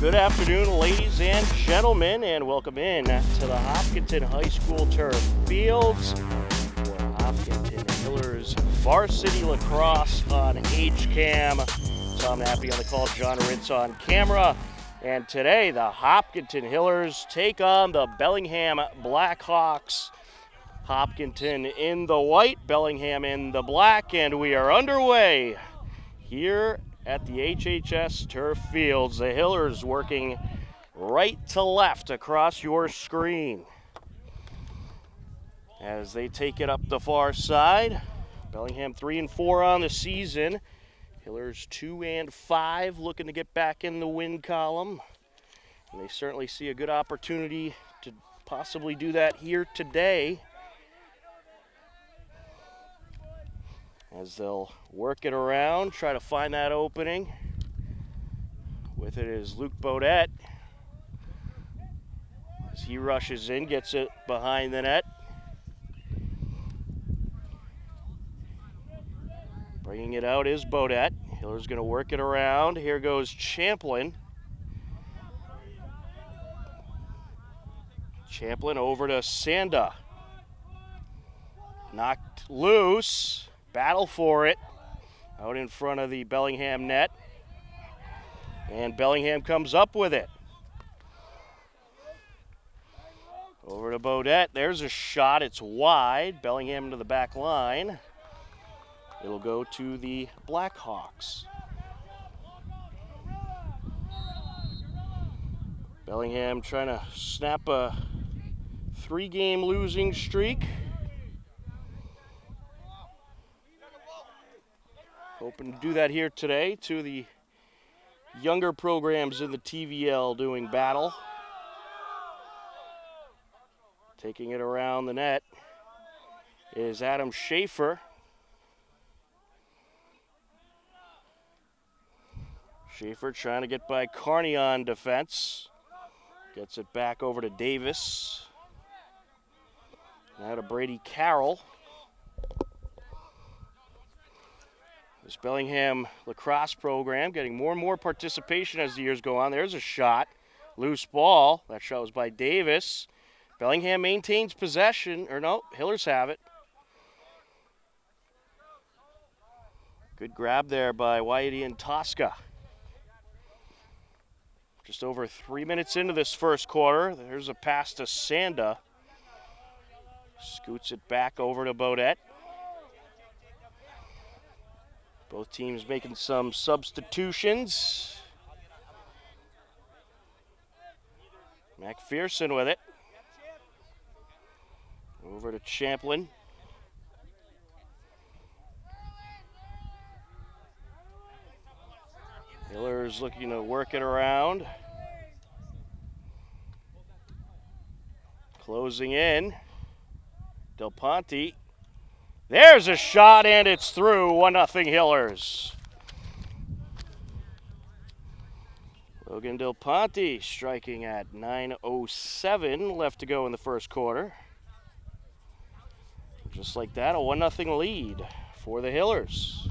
Good afternoon, ladies and gentlemen, and welcome in to the Hopkinton High School turf fields for Hopkinton Hillers Varsity Lacrosse on HCAM. Tom Nappy on the call, John Ritz on camera. And today, the Hopkinton Hillers take on the Bellingham Blackhawks. Hopkinton in the white, Bellingham in the black, and we are underway here at the HHS turf fields. The Hillers working right to left across your screen as they take it up the far side. Bellingham 3-4 on the season. Hillers 2-5, looking to get back in the win column. And they certainly see a good opportunity to possibly do that here today, as they'll work it around, try to find that opening. With it is Luke Bodette. As he rushes in, gets it behind the net. Bringing it out is Bodette. Hiller's going to work it around. Here goes Champlin. Champlin over to Sanda. Knocked loose. Battle for it out in front of the Bellingham net. And Bellingham comes up with it. Over to Bodette. There's a shot. It's wide. Bellingham into the back line. It'll go to the Blackhawks. Bellingham trying to snap a 3-game losing streak. Hoping to do that here today. Two of the younger programs in the TVL doing battle. Taking it around the net is Adam Schaefer. Schaefer trying to get by Carney on defense. Gets it back over to Davis. Now to Brady Carroll. This Bellingham lacrosse program getting more and more participation as the years go on. There's a shot. Loose ball. That shot was by Davis. Bellingham maintains possession. Or no, Hillers have it. Good grab there by Whitey and Tosca. Just over 3 minutes into this first quarter. There's a pass to Sanda. Scoots it back over to Bodette. Both teams making some substitutions. McPherson with it. Over to Champlin. Hillers looking to work it around. Closing in. Del Ponte. There's a shot, and it's through. 1-0 Hillers. Logan Del Ponte striking at 9:07 left to go in the first quarter. Just like that, a 1-0 lead for the Hillers.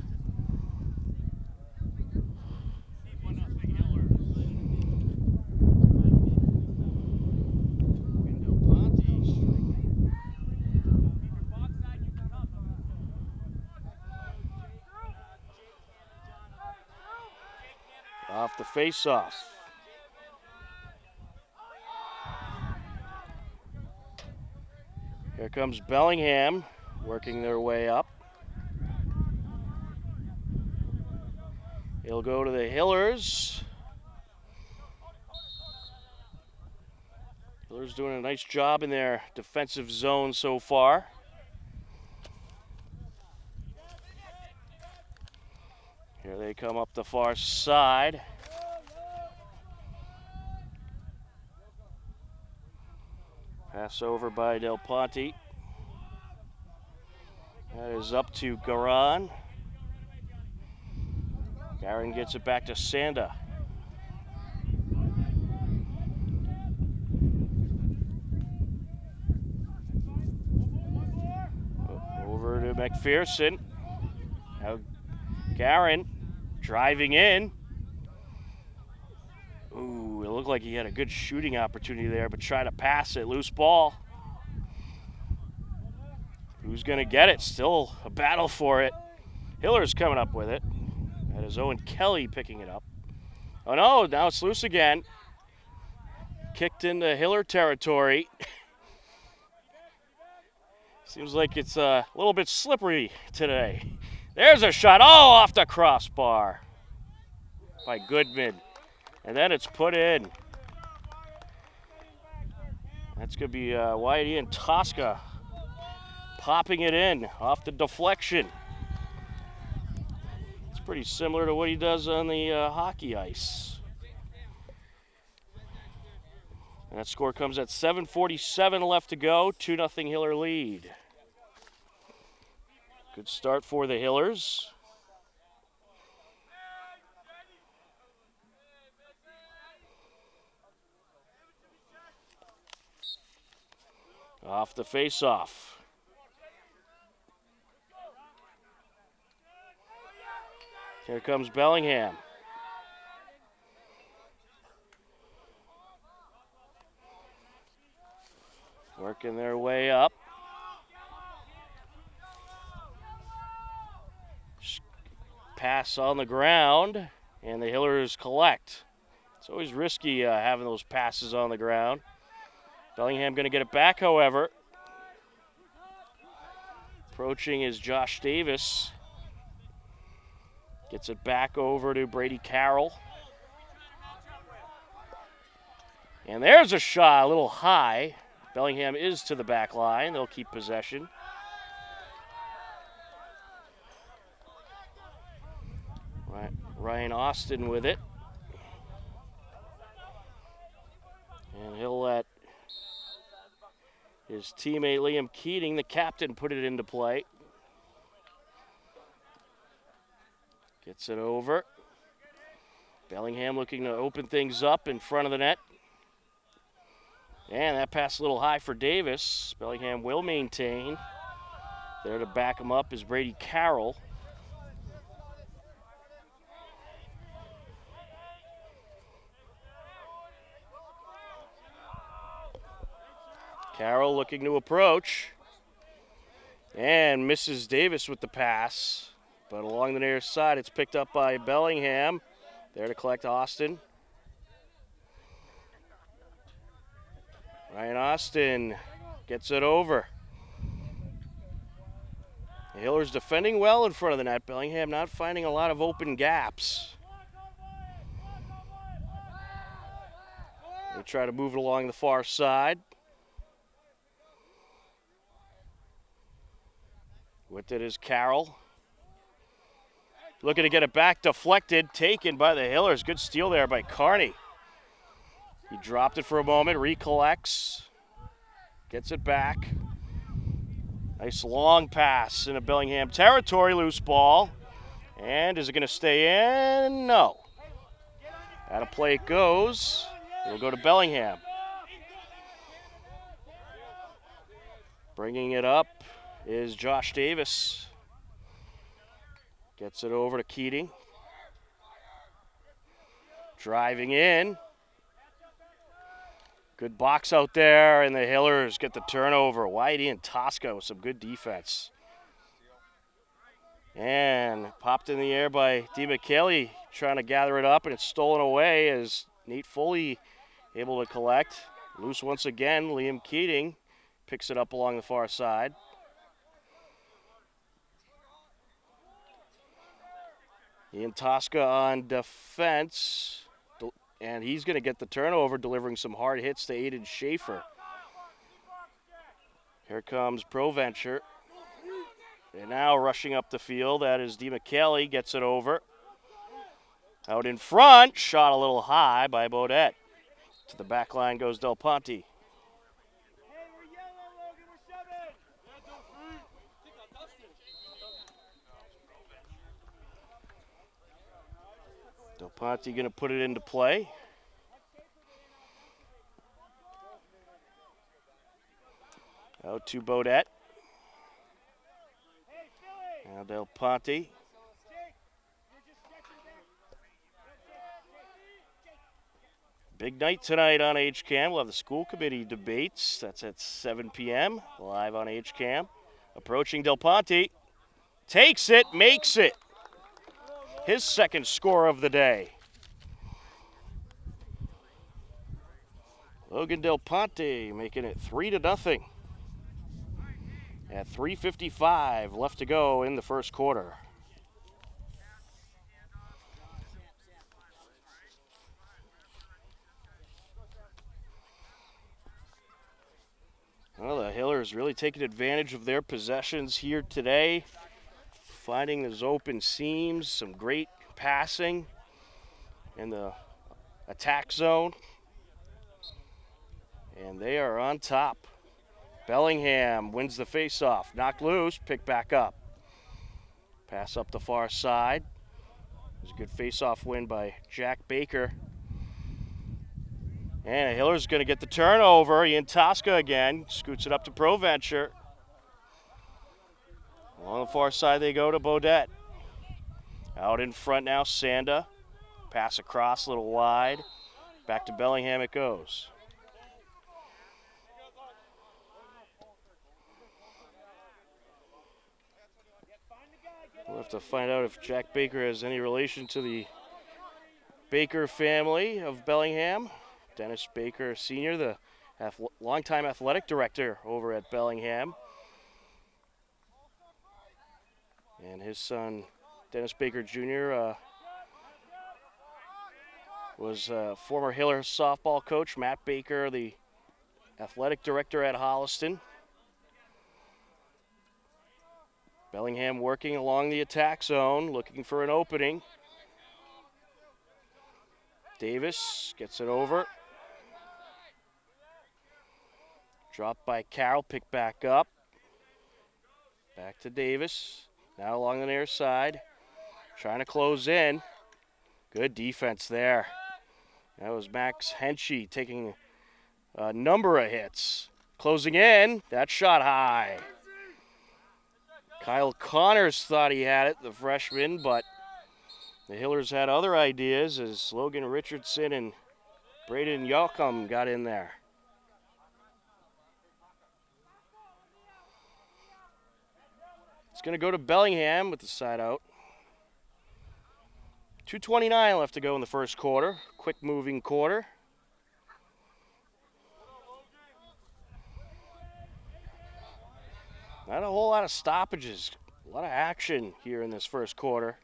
Off the face-off. Here comes Bellingham working their way up. It'll go to the Hillers. Hillers doing a nice job in their defensive zone so far. Here they come up the far side. Pass over by Del Ponte. That is up to Garan. Garan gets it back to Sanda. Over to McPherson. Now Garan driving in. Ooh, it looked like he had a good shooting opportunity there, but try to pass it. Loose ball. Who's going to get it? Still a battle for it. Hiller's coming up with it. That is Owen Kelly picking it up. Oh no, now it's loose again. Kicked into Hiller territory. Seems like it's a little bit slippery today. There's a shot. Oh, off the crossbar by Goodman. And then it's put in. That's going to be Whitey and Tosca popping it in off the deflection. It's pretty similar to what he does on the hockey ice. And that score comes at 7:47 left to go. 2-0 Hiller lead. Good start for the Hillers. Off the face-off. Here comes Bellingham. Working their way up. Pass on the ground, and the Hillers collect. It's always risky having those passes on the ground. Bellingham going to get it back, however. Approaching is Josh Davis. Gets it back over to Brady Carroll. And there's a shot, a little high. Bellingham is to the back line. They'll keep possession. Ryan Austin with it. And he'll let his teammate Liam Keating, the captain, put it into play. Gets it over. Bellingham looking to open things up in front of the net. And that pass a little high for Davis. Bellingham will maintain. There to back him up is Brady Carroll. Carroll looking to approach. And misses Davis with the pass. But along the near side, it's picked up by Bellingham. There to collect Austin. Ryan Austin gets it over. The Hillers defending well in front of the net. Bellingham not finding a lot of open gaps. They try to move it along the far side. With it is Carroll. Looking to get it back, deflected, taken by the Hillers. Good steal there by Carney. He dropped it for a moment, recollects, gets it back. Nice long pass into Bellingham territory, loose ball. And is it going to stay in? No. Out of play it goes. It'll go to Bellingham. Bringing it up is Josh Davis. Gets it over to Keating. Driving in. Good box out there, and the Hillers get the turnover. Whitey and Tosca with some good defense. And popped in the air by DeMcKelly, trying to gather it up, and it's stolen away as Nate Foley able to collect. Loose once again, Liam Keating picks it up along the far side. Ian Tosca on defense, and he's going to get the turnover, delivering some hard hits to Aiden Schaefer. Here comes Proventure. And now rushing up the field, that is DeMcKelly, gets it over. Out in front, shot a little high by Bodette. To the back line goes Del Ponte. Del Ponte going to put it into play. Out to Bodette. Now Del Ponte. Big night tonight on HCAM. We'll have the school committee debates. That's at 7 p.m. live on HCAM. Approaching Del Ponte. Takes it, makes it. His second score of the day. Logan Del Ponte making it 3-0. At 3:55 left to go in the first quarter. Well, the Hillers really taking advantage of their possessions here today, finding those open seams, some great passing in the attack zone, and they are on top. Bellingham wins the faceoff, knocked loose, picked back up. Pass up the far side. It was a good faceoff win by Jack Baker. And Hiller's going to get the turnover. Ian Tosca again scoots it up to Proventure. Along the far side they go to Bodette. Out in front now, Sanda. Pass across, a little wide. Back to Bellingham it goes. We'll have to find out if Jack Baker has any relation to the Baker family of Bellingham. Dennis Baker Sr., the longtime athletic director over at Bellingham. And his son, Dennis Baker Jr., was former Hiller softball coach. Matt Baker, the athletic director at Holliston. Bellingham working along the attack zone, looking for an opening. Davis gets it over. Dropped by Carroll, picked back up. Back to Davis. Now along the near side. Trying to close in. Good defense there. That was Max Henchy taking a number of hits. Closing in. That shot high. Kyle Connors thought he had it, the freshman, but the Hillers had other ideas as Logan Richardson and Braden Yocum got in there. It's going to go to Bellingham with the side out. 2:29 left to go in the first quarter. Quick moving quarter. Not a whole lot of stoppages. A lot of action here in this first quarter.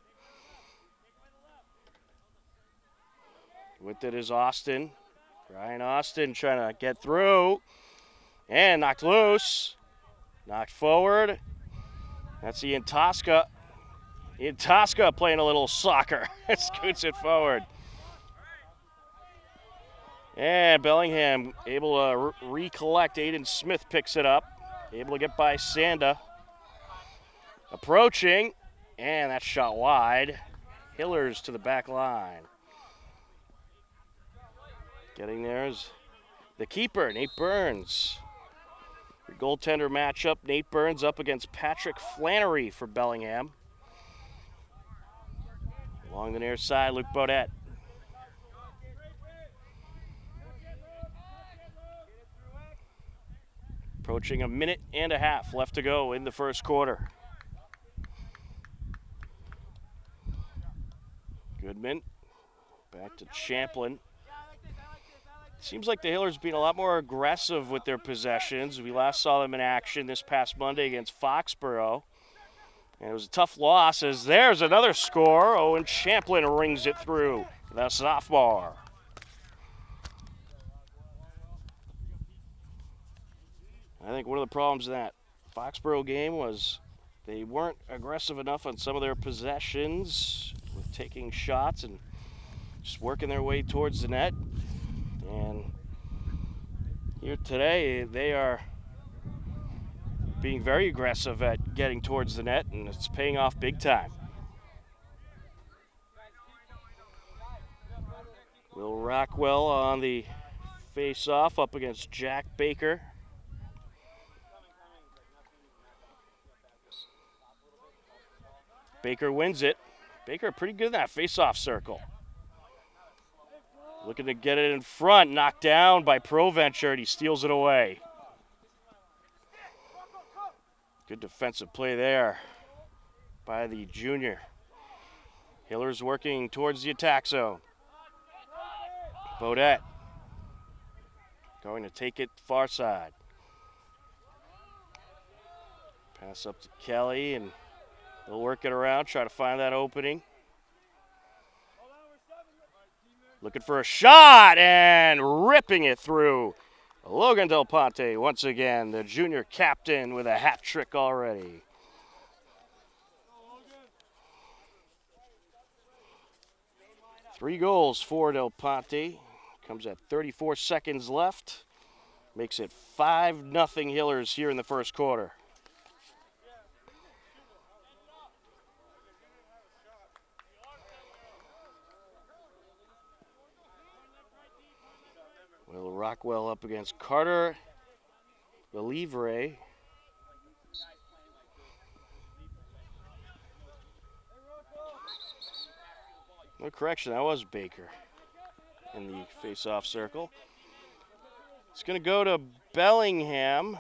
With it is Austin. Ryan Austin trying to get through. And knocked loose. Knocked forward. That's Ian Tosca. Ian Tosca playing a little soccer. Scoots it forward. And Bellingham able to recollect. Aiden Smith picks it up. Able to get by Sanda. Approaching. And that shot wide. Hillers to the back line. Getting there is the keeper, Nate Burns. Your goaltender matchup, Nate Burns up against Patrick Flannery for Bellingham. Along the near side, Luke Bodette. Approaching a minute and a half left to go in the first quarter. Goodman, back to Champlin. Seems like the Hillers being a lot more aggressive with their possessions. We last saw them in action this past Monday against Foxborough. And it was a tough loss as there's another score. Owen Champlin rings it through, the sophomore. I think one of the problems in that Foxborough game was they weren't aggressive enough on some of their possessions with taking shots and just working their way towards the net. And here today, they are being very aggressive at getting towards the net, and it's paying off big time. Will Rockwell on the face-off up against Jack Baker. Baker wins it. Baker pretty good in that face-off circle. Looking to get it in front, knocked down by Proventure, and he steals it away. Good defensive play there by the junior. Hillers working towards the attack zone. Bodette going to take it far side. Pass up to Kelly, and they'll work it around, try to find that opening. Looking for a shot and ripping it through. Logan Del Ponte, once again, the junior captain with a hat trick already. Three goals for Del Ponte. Comes at 34 seconds left. Makes it 5-0 Hillers here in the first quarter. Will Rockwell up against Carter Belivre. No correction, that was Baker in the face-off circle. It's going to go to Bellingham.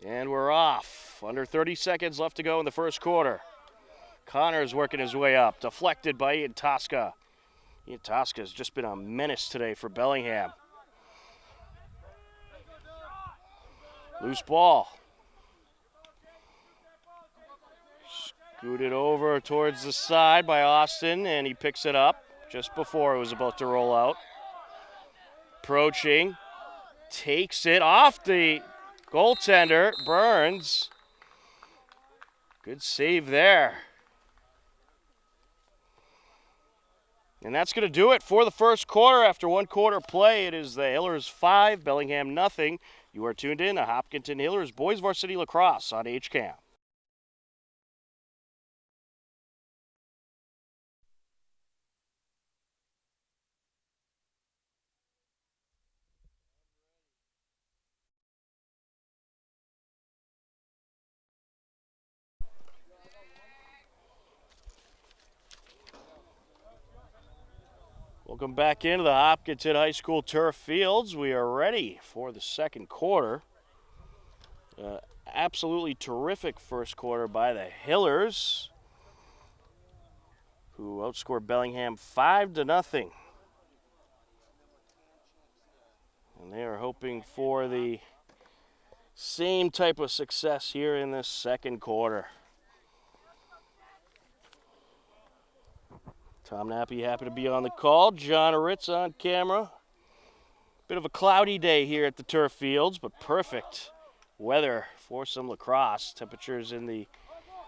And we're off. Under 30 seconds left to go in the first quarter. Connor's working his way up. Deflected by Ian Tosca. Ian Tosca has just been a menace today for Bellingham. Loose ball. Scooted over towards the side by Austin, and he picks it up just before it was about to roll out. Approaching. Takes it off the goaltender. Burns. Good save there. And that's going to do it for the first quarter. After one quarter play, it is the Hillers 5, Bellingham nothing. You are tuned in to Hopkinton Hillers Boys Varsity Lacrosse on HCAM. Welcome back into the Hopkinton High School turf fields. We are ready for the second quarter. Absolutely terrific first quarter by the Hillers, who outscored Bellingham 5-0. And they are hoping for the same type of success here in this second quarter. Tom Nappy happy to be on the call. John Ritz on camera. Bit of a cloudy day here at the turf fields, but perfect weather for some lacrosse. Temperatures in the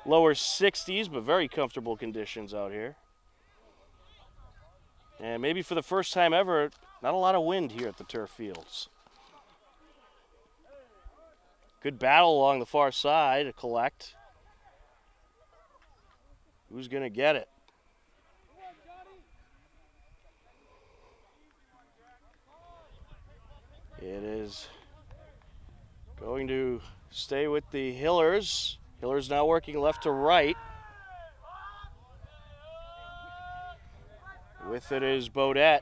lower 60s, but very comfortable conditions out here. And maybe for the first time ever, not a lot of wind here at the turf fields. Good battle along the far side to collect. Who's going to get it? It is going to stay with the Hillers. Hillers now working left to right. With it is Bodette.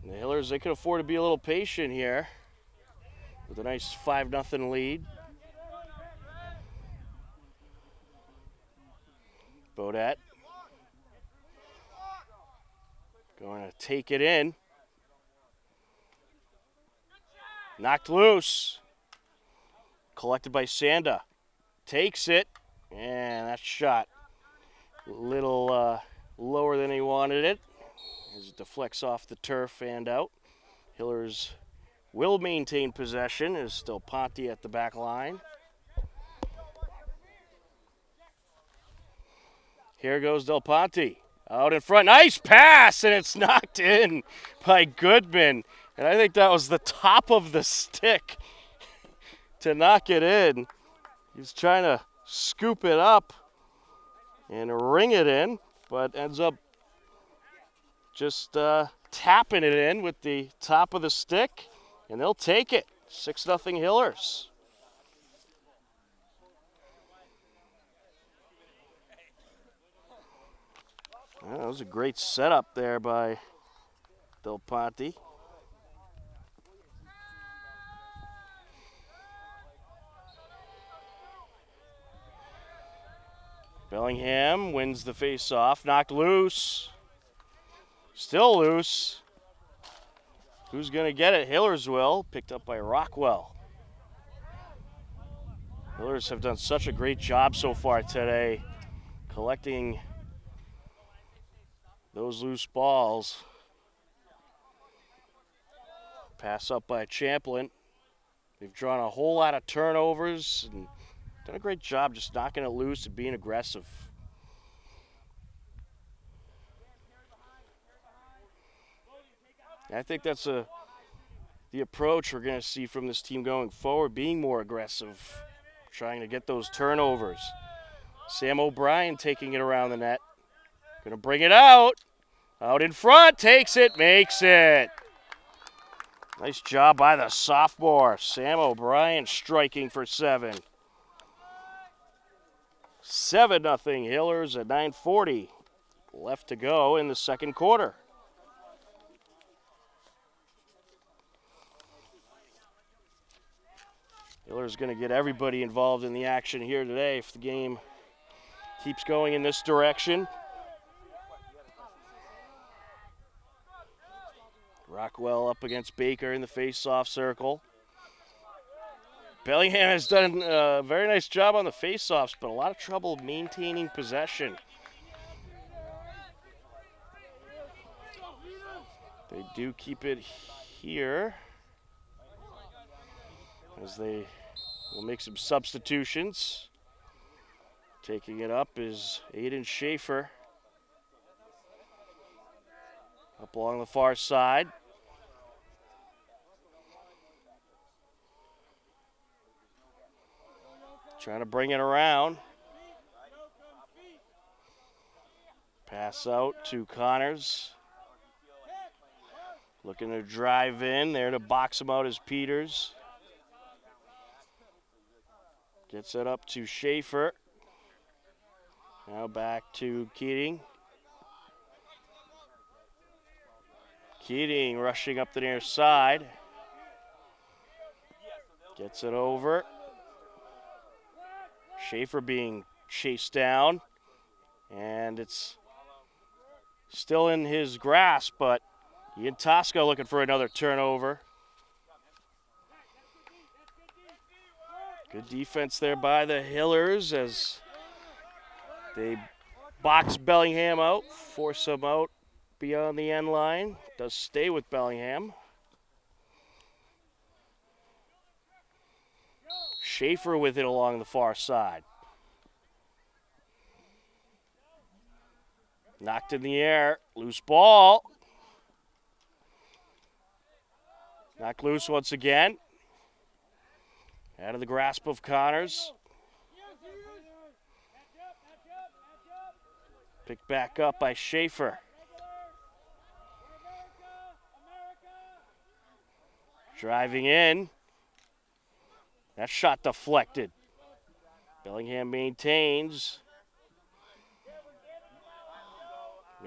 And the Hillers, they can afford to be a little patient here with a nice 5-0 lead. Bodette going to take it in. Knocked loose. Collected by Sanda. Takes it. And that shot a little lower than he wanted it, as it deflects off the turf and out. Hillers will maintain possession. Is still Ponte at the back line. Here goes Del Ponte. Out in front. Nice pass, and it's knocked in by Goodman. And I think that was the top of the stick to knock it in. He's trying to scoop it up and ring it in, but ends up just tapping it in with the top of the stick, and they'll take it. 6-0 Hillers. Well, that was a great setup there by Del Ponte. Bellingham wins the face-off, knocked loose. Still loose. Who's going to get it? Hillers will. Picked up by Rockwell. Hillers have done such a great job so far today, collecting those loose balls. Pass up by Champlin. They've drawn a whole lot of turnovers and done a great job just knocking it loose and being aggressive. I think that's the approach we're going to see from this team going forward, being more aggressive, trying to get those turnovers. Sam O'Brien taking it around the net. Going to bring it out. Out in front, takes it, makes it. Nice job by the sophomore. Sam O'Brien striking for 7. 7-0 Hillers at 9:40 left to go in the second quarter. Hillers going to get everybody involved in the action here today if the game keeps going in this direction. Rockwell up against Baker in the face-off circle. Bellingham has done a very nice job on the face-offs, but a lot of trouble maintaining possession. They do keep it here as they will make some substitutions. Taking it up is Aiden Schaefer. Up along the far side. Trying to bring it around. Pass out to Connors. Looking to drive in. There to box him out is Peters. Gets it up to Schaefer. Now back to Keating. Keating rushing up the near side. Gets it over. Schaefer being chased down. And it's still in his grasp, but Ian Tosca looking for another turnover. Good defense there by the Hillers as they box Bellingham out, force him out beyond the end line. Does stay with Bellingham. Schaefer with it along the far side. Knocked in the air. Loose ball. Knocked loose once again. Out of the grasp of Connors. Picked back up by Schaefer. Driving in. That shot deflected. Bellingham maintains.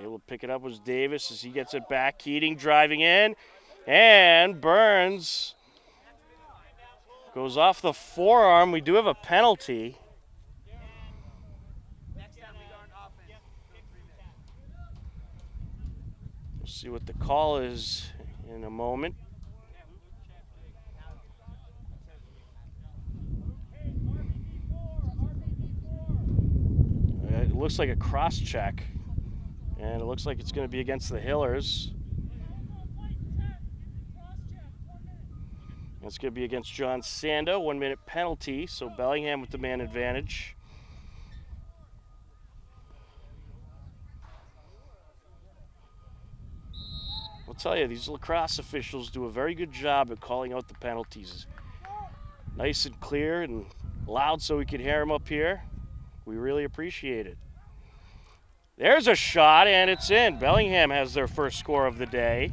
Able to pick it up was Davis as he gets it back. Keating driving in. And Burns goes off the forearm. We do have a penalty. We'll see what the call is in a moment. It looks like a cross check, and it looks like it's going to be against the Hillers. It's going to be against John Sando, 1-minute penalty, so Bellingham with the man advantage. I'll tell you, these lacrosse officials do a very good job at calling out the penalties. Nice and clear and loud so we can hear them up here. We really appreciate it. There's a shot, and it's in. Bellingham has their first score of the day.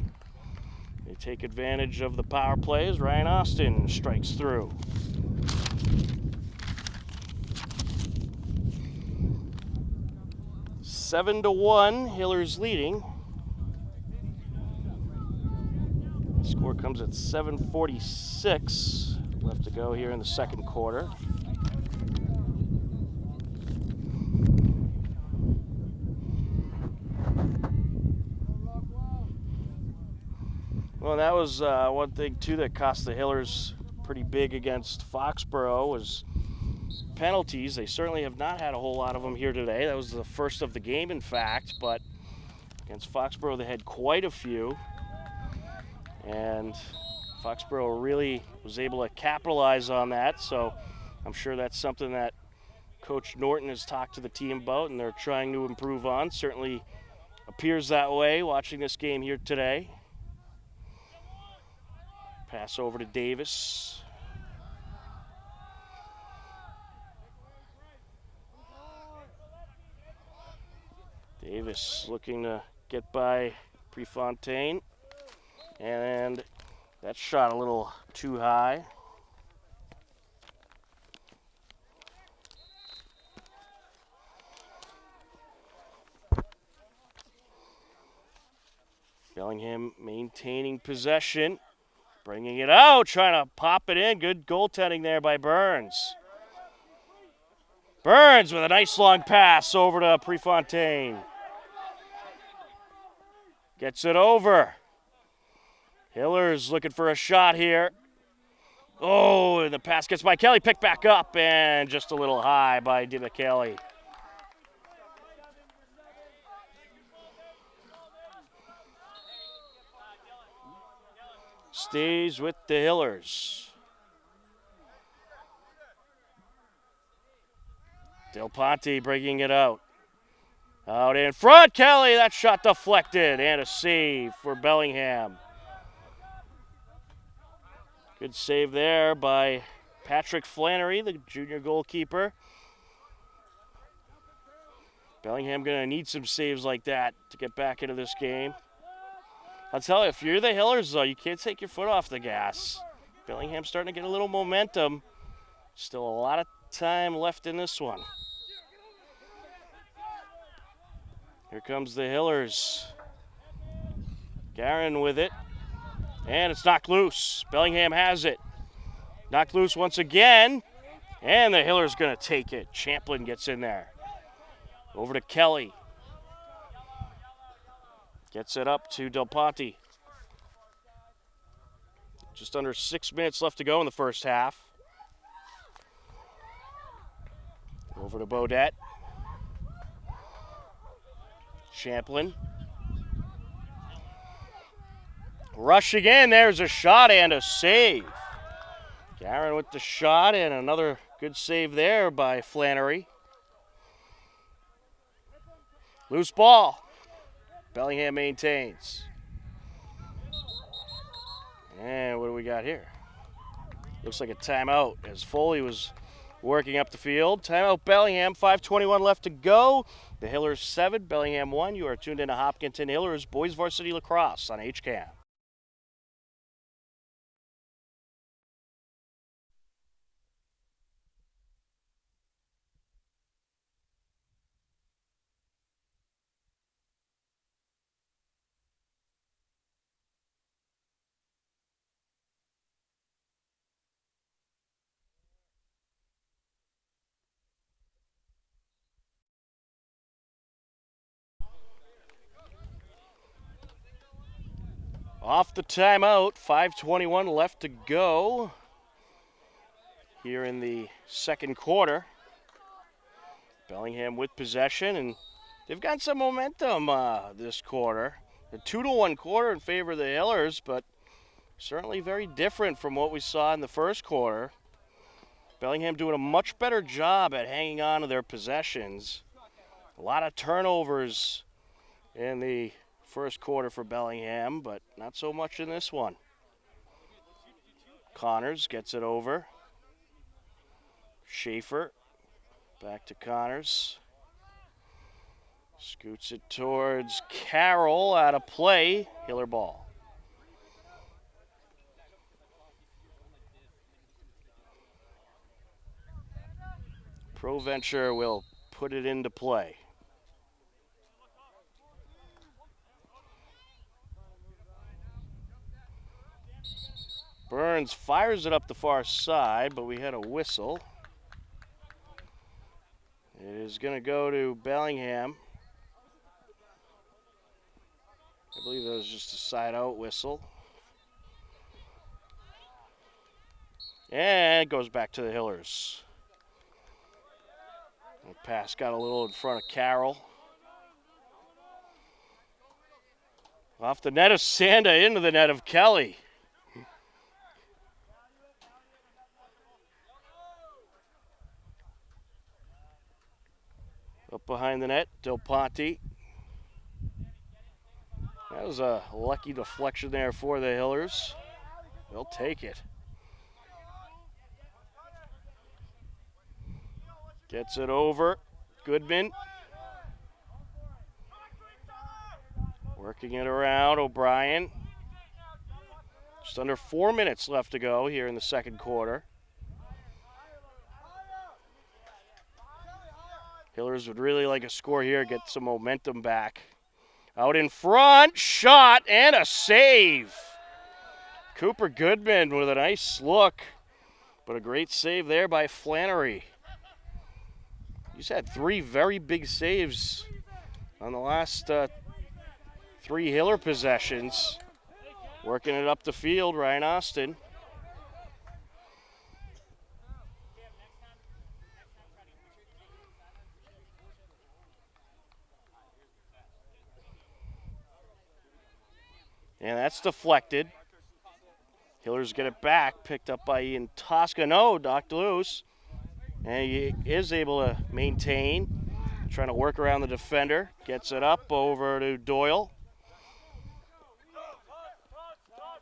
They take advantage of the power play as Ryan Austin strikes through. 7-1, Hillers leading. Score comes at 7:46 left to go here in the second quarter. Well, that was one thing too that cost the Hillers pretty big against Foxborough was penalties. They certainly have not had a whole lot of them here today. That was the first of the game, in fact, but against Foxborough they had quite a few. And Foxborough really was able to capitalize on that, so I'm sure that's something that Coach Norton has talked to the team about and they're trying to improve on. Certainly appears that way watching this game here today. Pass over to Davis. Davis looking to get by Prefontaine. And that shot a little too high. Bellingham maintaining possession. Bringing it out, trying to pop it in. Good goaltending there by Burns. Burns with a nice long pass over to Prefontaine. Gets it over. Hillers looking for a shot here. Oh, and the pass gets by Kelly. Picked back up and just a little high by DiMichele. Stays with the Hillers. Del Ponte bringing it out. Out in front, Kelly. That shot deflected and a save for Bellingham. Good save there by Patrick Flannery, the junior goalkeeper. Bellingham going to need some saves like that to get back into this game. I'll tell you, if you're the Hillers, though, you can't take your foot off the gas. Bellingham's starting to get a little momentum. Still a lot of time left in this one. Here comes the Hillers. Garin with it. And it's knocked loose. Bellingham has it. Knocked loose once again. And the Hillers going to take it. Champlin gets in there. Over to Kelly. Gets it up to Del Ponte. Just under 6 minutes left to go in the first half. Over to Beaudet. Champlin. Rushing in, there's a shot and a save. Garin with the shot and another good save there by Flannery. Loose ball. Bellingham maintains. And what do we got here? Looks like a timeout as Foley was working up the field. Timeout Bellingham, 5:21 left to go. The Hillers 7, Bellingham 1. You are tuned into Hopkinton Hillers Boys Varsity Lacrosse on HCAM. Off the timeout, 5:21 left to go here in the second quarter. Bellingham with possession, and they've got some momentum this quarter. A 2-1 quarter in favor of the Hillers, but certainly very different from what we saw in the first quarter. Bellingham doing a much better job at hanging on to their possessions. A lot of turnovers in the first quarter for Bellingham, but not so much in this one. Connors gets it over. Schaefer back to Connors. Scoots it towards Carroll, out of play. Hiller ball. ProVenture will put it into play. Burns fires it up the far side, but we had a whistle. It is going to go to Bellingham. I believe that was just a side-out whistle. And it goes back to the Hillers. The pass got a little in front of Carroll. Off the net of Sanda into the net of Kelly. Up behind the net, Del Ponte. That was a lucky deflection there for the Hillers. They'll take it. Gets it over. Goodman. Working it around, O'Brien. Just under 4 minutes left to go here in the second quarter. Hillers would really like a score here, get some momentum back. Out in front, shot, and a save. Cooper Goodman with a nice look, but a great save there by Flannery. He's had 3 very big saves on the last 3 Hiller possessions. Working it up the field, Ryan Austin. And that's deflected. Hillers get it back, picked up by Ian Tosca. No, knocked loose. And he is able to maintain. Trying to work around the defender. Gets it up over to Doyle.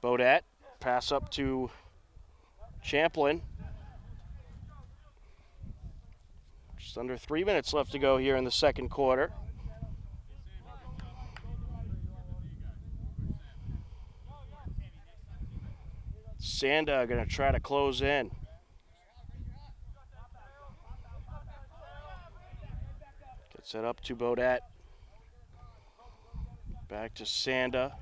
Bodette. Pass up to Champlin. Just under 3 minutes left to go here in the second quarter. Sanda going to try to close in. Gets it up to Bodette. Back to Sanda.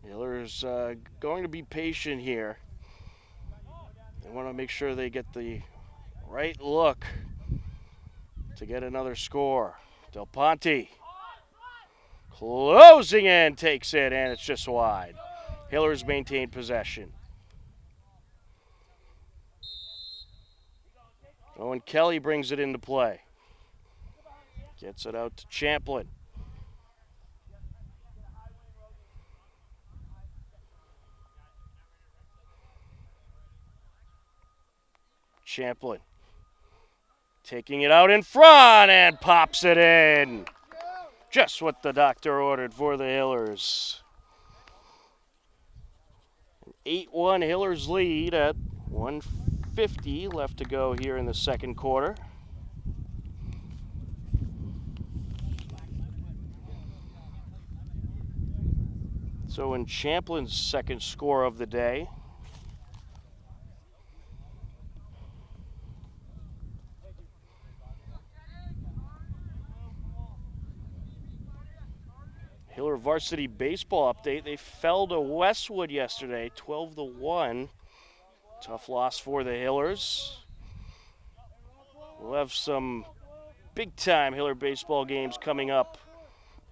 Hiller's going to be patient here. They want to make sure they get the right look to get another score. Del Ponte closing in, takes it, and it's just wide. Hillers maintain possession. Owen Kelly brings it into play. Gets it out to Champlin. Champlin taking it out in front and pops it in. Just what the doctor ordered for the Hillers. An 8-1 Hillers lead at 1:50 left to go here in the second quarter. So in Champlin's second score of the day. Hiller varsity baseball update. They fell to Westwood yesterday, 12-1. Tough loss for the Hillers. We'll have some big-time Hiller baseball games coming up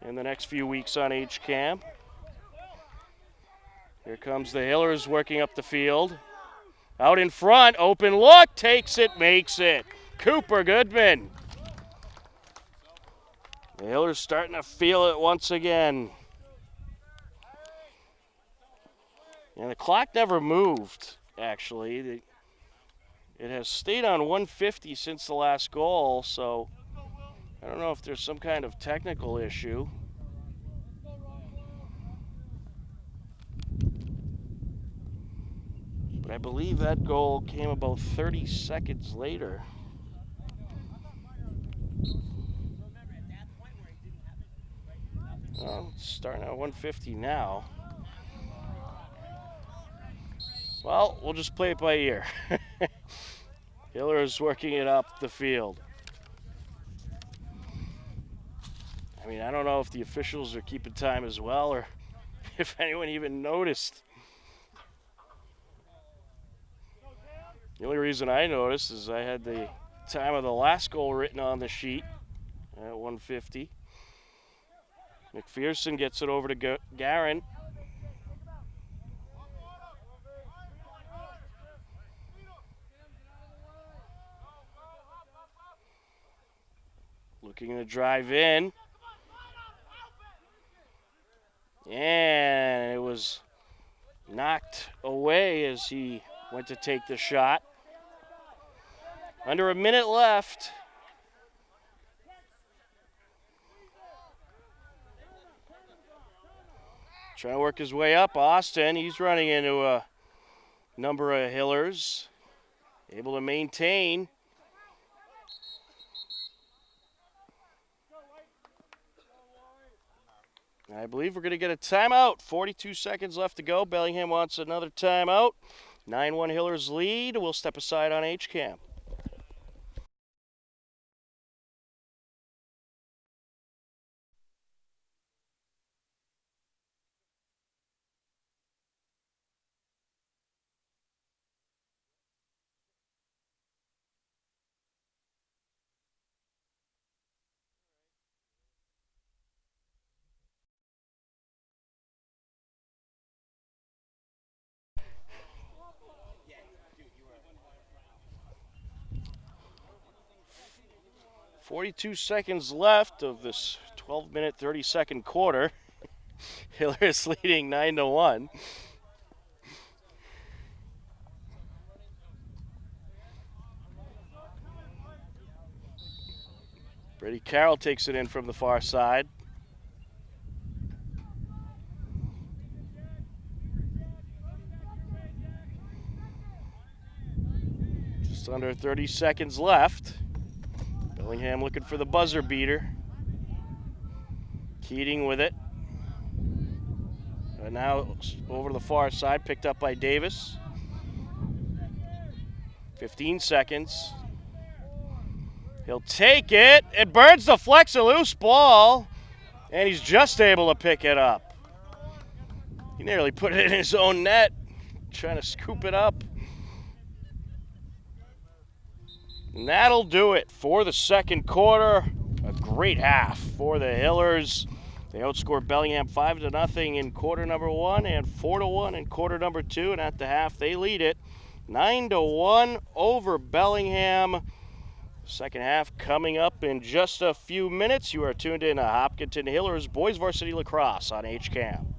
in the next few weeks on HCAM. Here comes the Hillers working up the field. Out in front, open look, takes it, makes it. Cooper Goodman. The Hillers starting to feel it once again. And the clock never moved, actually. It has stayed on 150 since the last goal, so I don't know if there's some kind of technical issue. But I believe that goal came about 30 seconds later. Well, it's starting at 150 now. Well, we'll just play it by ear. Hiller is working it up the field. mean, I don't know if the officials are keeping time as well or if anyone even noticed. The only reason I noticed is I had the time of the last goal written on the sheet at 150. McPherson gets it over to Garin. Looking to drive in. And it was knocked away as he went to take the shot. Under a minute left. Trying to work his way up. Austin, he's running into a number of Hillers. Able to maintain. I believe we're going to get a timeout. 42 seconds left to go. Bellingham wants another timeout. 9-1 Hillers lead. We'll step aside on HCAM. .42 seconds left of this 12-minute, 30-second quarter. Hillers leading 9-1. Brady Carroll takes it in from the far side. Just under 30 seconds left. Bellingham looking for the buzzer beater. Keating with it. And now over to the far side, picked up by Davis. 15 seconds. He'll take it. It burns the flex, a loose ball. And he's just able to pick it up. He nearly put it in his own net, trying to scoop it up. And that'll do it for the second quarter. A great half for the Hillers. They outscored Bellingham 5-0 in quarter number 1 and 4-1 in quarter number 2. And at the half, they lead it 9-1 over Bellingham. Second half coming up in just a few minutes. You are tuned in to Hopkinton Hillers Boys Varsity Lacrosse on HCAM.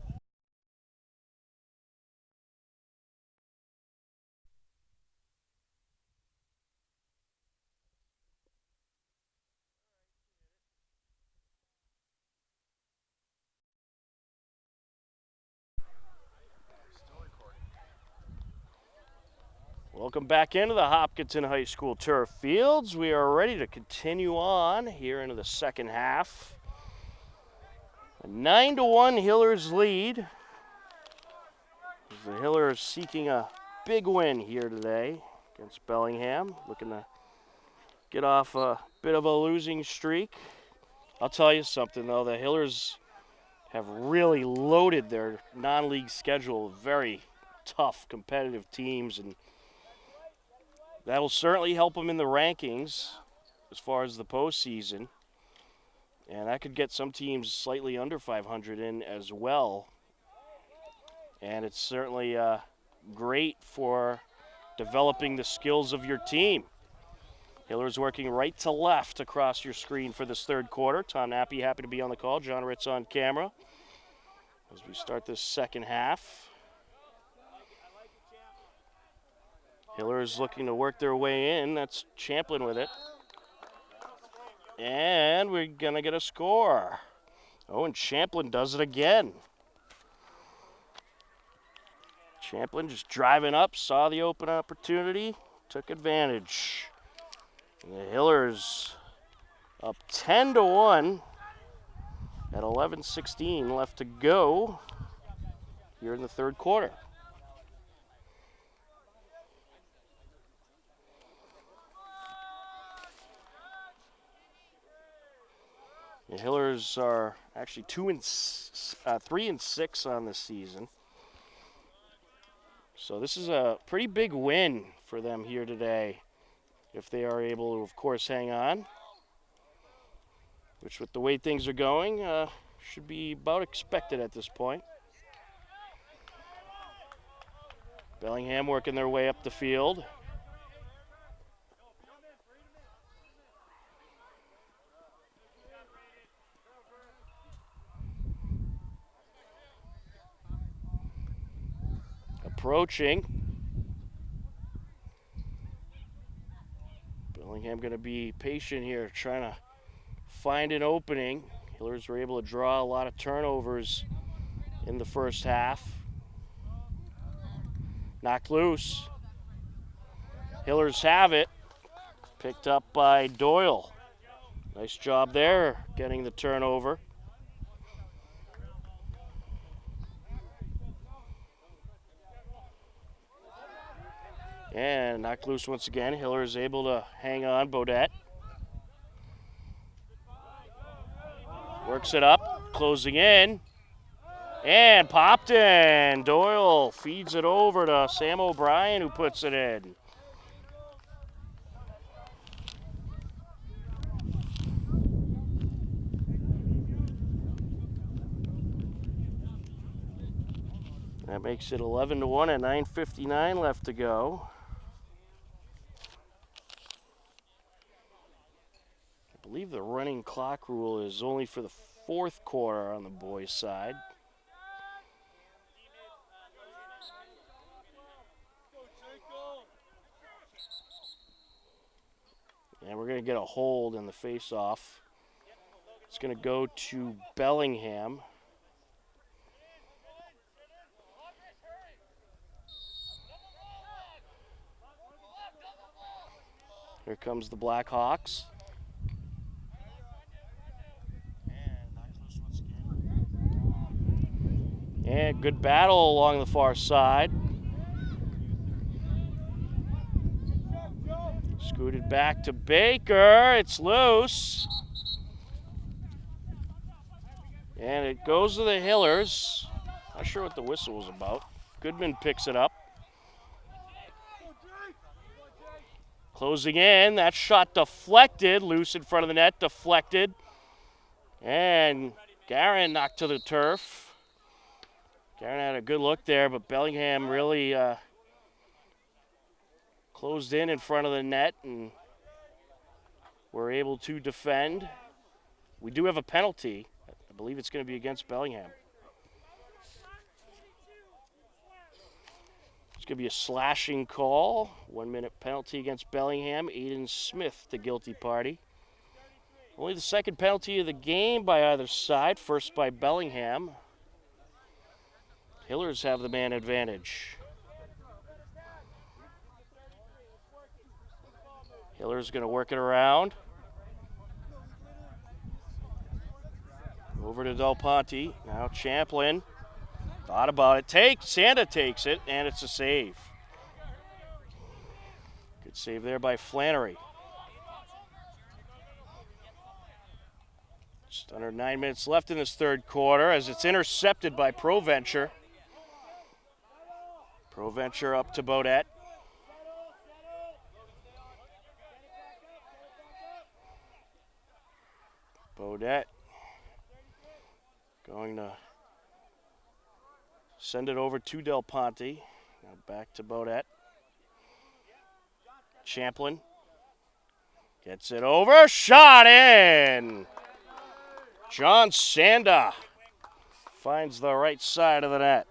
Welcome back into the Hopkinton High School turf fields. We are ready to continue on here into the second half. A 9-1 Hillers lead. The Hillers seeking a big win here today against Bellingham. Looking to get off a bit of a losing streak. I'll tell you something though, the Hillers have really loaded their non-league schedule with very tough competitive teams, and that'll certainly help them in the rankings as far as the postseason. And that could get some teams slightly under 500 in as well. And it's certainly great for developing the skills of your team. Hillers working right to left across your screen for this third quarter. Tom Nappy happy to be on the call. John Ritz on camera as we start this second half. Hillers looking to work their way in. That's Champlin with it. And we're going to get a score. Oh, and Champlin does it again. Champlin just driving up, saw the open opportunity, took advantage. And the Hillers up 10-1 at 11:16 left to go here in the third quarter. The Hillers are actually 3-6 on the season. So this is a pretty big win for them here today, if they are able to, of course, hang on. Which, with the way things are going, should be about expected at this point. Bellingham working their way up the field. Approaching. Bellingham going to be patient here, trying to find an opening. Hillers were able to draw a lot of turnovers in the first half. Knocked loose. Hillers have it. Picked up by Doyle. Nice job there, getting the turnover. And knocked loose once again. Hiller is able to hang on. Bodette works it up, closing in, and popped in. Doyle feeds it over to Sam O'Brien, who puts it in. That makes it 11-1 at 9:59 left to go. I believe the running clock rule is only for the fourth quarter on the boys' side. And we're going to get a hold in the face-off. It's going to go to Bellingham. Here comes the Blackhawks. And good battle along the far side. Scooted back to Baker. It's loose. And it goes to the Hillers. Not sure what the whistle was about. Goodman picks it up. Closing in. That shot deflected. Loose in front of the net. Deflected. And Garin knocked to the turf. Garin had a good look there, but Bellingham really closed in front of the net and were able to defend. We do have a penalty. I believe it's going to be against Bellingham. It's going to be a slashing call. 1 minute penalty against Bellingham. Aiden Smith, the guilty party. Only the second penalty of the game by either side. First by Bellingham. Hillers have the man advantage. Hillers going to work it around. Over to Del Ponte. Now Champlin. Thought about it. Sanda takes it, and it's a save. Good save there by Flannery. Just under 9 minutes left in this third quarter as it's intercepted by Proventure. Proventure up to Bodette. Bodette going to send it over to Del Ponte. Now back to Bodette. Champlin gets it over. Shot in! John Sanda finds the right side of the net.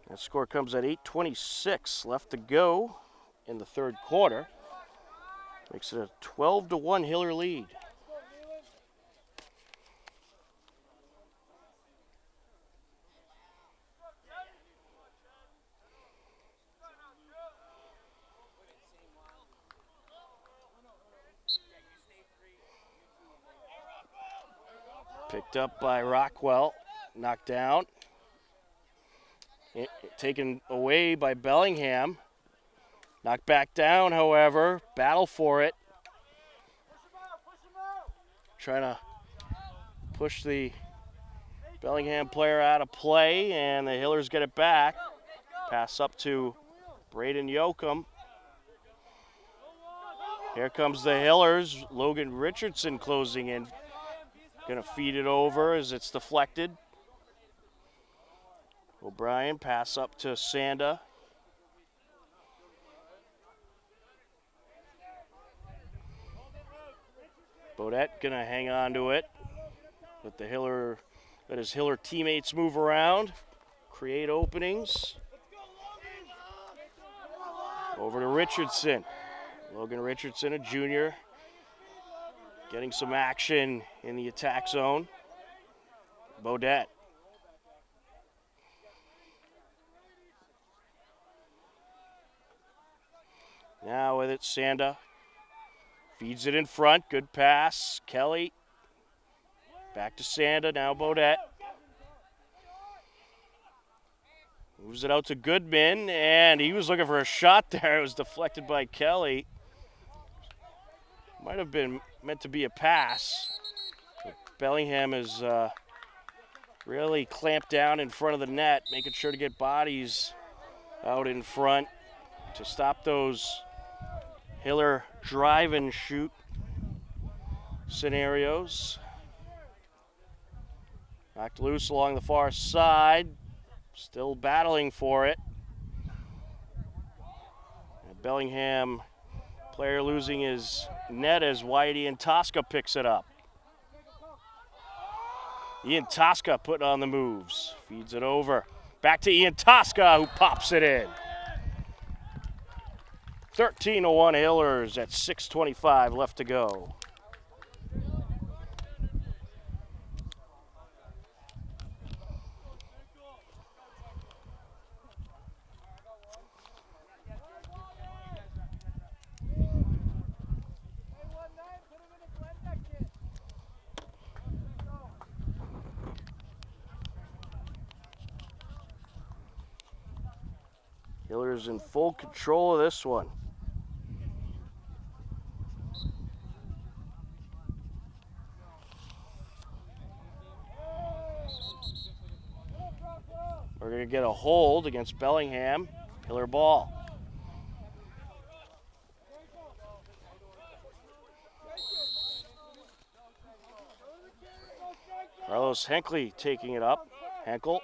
That score comes at 8:26 left to go in the third quarter. Makes it a 12-1 Hiller lead. Picked up by Rockwell, knocked down. Taken away by Bellingham. Knocked back down, however. Battle for it. Trying to push the Bellingham player out of play, and the Hillers get it back. Pass up to Braden Yoakum. Here comes the Hillers. Logan Richardson closing in. Gonna feed it over as it's deflected. O'Brien pass up to Sanda. Bodette gonna hang on to it. Let his Hiller teammates move around, create openings. Over to Richardson. Logan Richardson, a junior, getting some action in the attack zone. Bodette. Now with it, Sanda. Feeds it in front, good pass. Kelly. Back to Sanda, now Bodette. Moves it out to Goodman, and he was looking for a shot there. It was deflected by Kelly. Might have been meant to be a pass. But Bellingham is really clamped down in front of the net, making sure to get bodies out in front to stop those Hiller drive and shoot scenarios. Knocked loose along the far side. Still battling for it. And Bellingham player losing his net as Whitey and Tosca picks it up. Ian Tosca putting on the moves. Feeds it over. Back to Ian Tosca, who pops it in. 13-1 Hillers at 6:25 left to go. Hillers in full control of this one. We're going to get a hold against Bellingham. Hiller ball. Carlos Henkley taking it up. Henkel,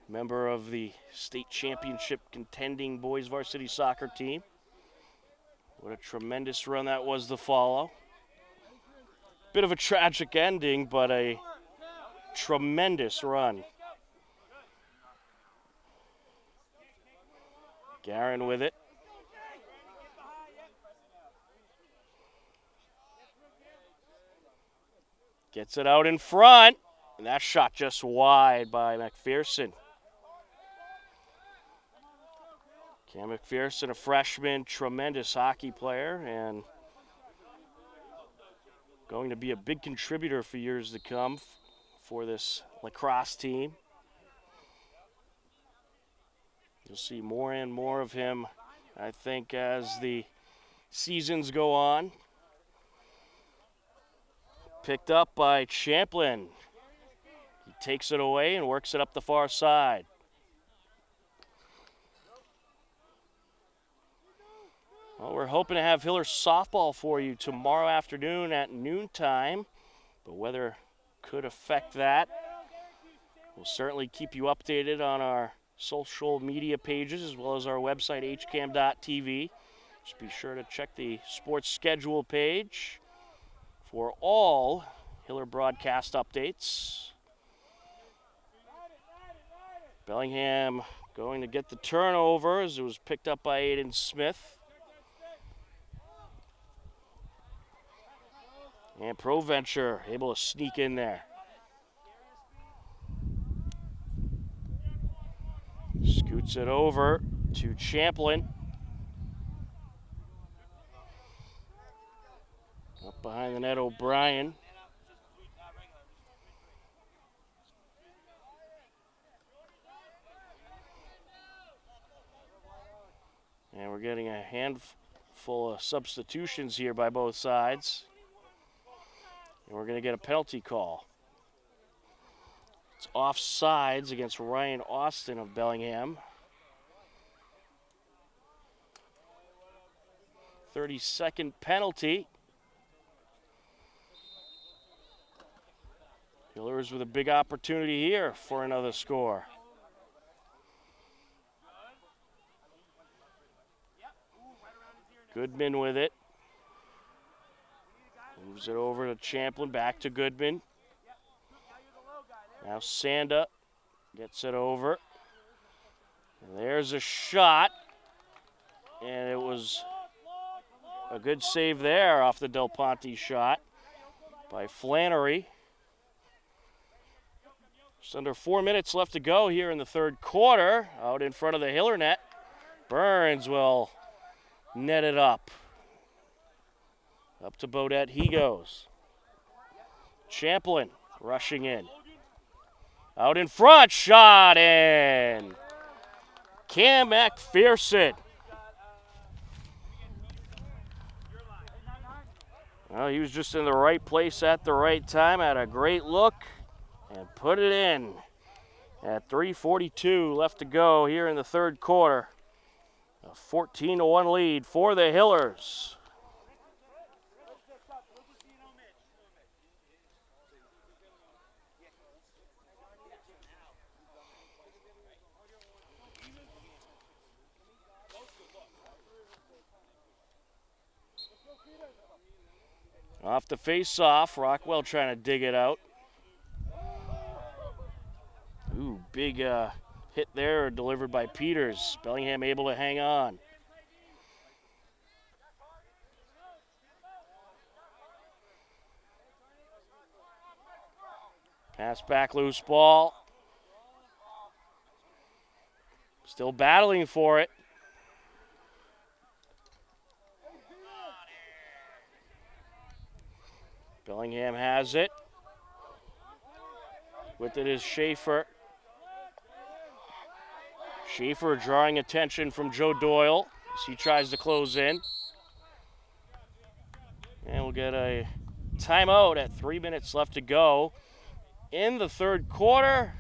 member of the state championship contending boys varsity soccer team. What a tremendous run that was to follow. Bit of a tragic ending, but a tremendous run. Garin with it. Gets it out in front, and that shot just wide by McPherson. Cam McPherson, a freshman, tremendous hockey player, and going to be a big contributor for years to come for this lacrosse team. You'll see more and more of him, I think, as the seasons go on. Picked up by Champlin. He takes it away and works it up the far side. Well, we're hoping to have Hiller softball for you tomorrow afternoon at noontime. The weather could affect that. We'll certainly keep you updated on our social media pages as well as our website, hcam.tv. Just be sure to check the sports schedule page for all Hiller broadcast updates. Bellingham going to get the turnover as it was picked up by Aiden Smith. And Proventure able to sneak in there. Scoots it over to Champlin. Up behind the net, O'Brien. handful of substitutions here by both sides. And we're going to get a penalty call. It's offsides against Ryan Austin of Bellingham. 30-second penalty. Hillers with a big opportunity here for another score. Goodman with it. Moves it over to Champlin, back to Goodman. Now Sanda gets it over. And there's a shot. And it was a good save there off the Del Ponte shot by Flannery. Just under 4 minutes left to go here in the third quarter. Out in front of the Hiller net. Burns will net it up. Up to Bodette he goes. Champlin rushing in. Out in front, shot in. Cam McPherson. Well, he was just in the right place at the right time, had a great look, and put it in. At 3:42 left to go here in the third quarter. A 14-1 lead for the Hillers. Off the face-off, Rockwell trying to dig it out. Ooh, big hit there delivered by Peters. Bellingham able to hang on. Pass back, loose ball. Still battling for it. Bellingham has it. With it is Schaefer. Schaefer drawing attention from Joe Doyle as he tries to close in. And we'll get a timeout at 3 minutes left to go in the third quarter.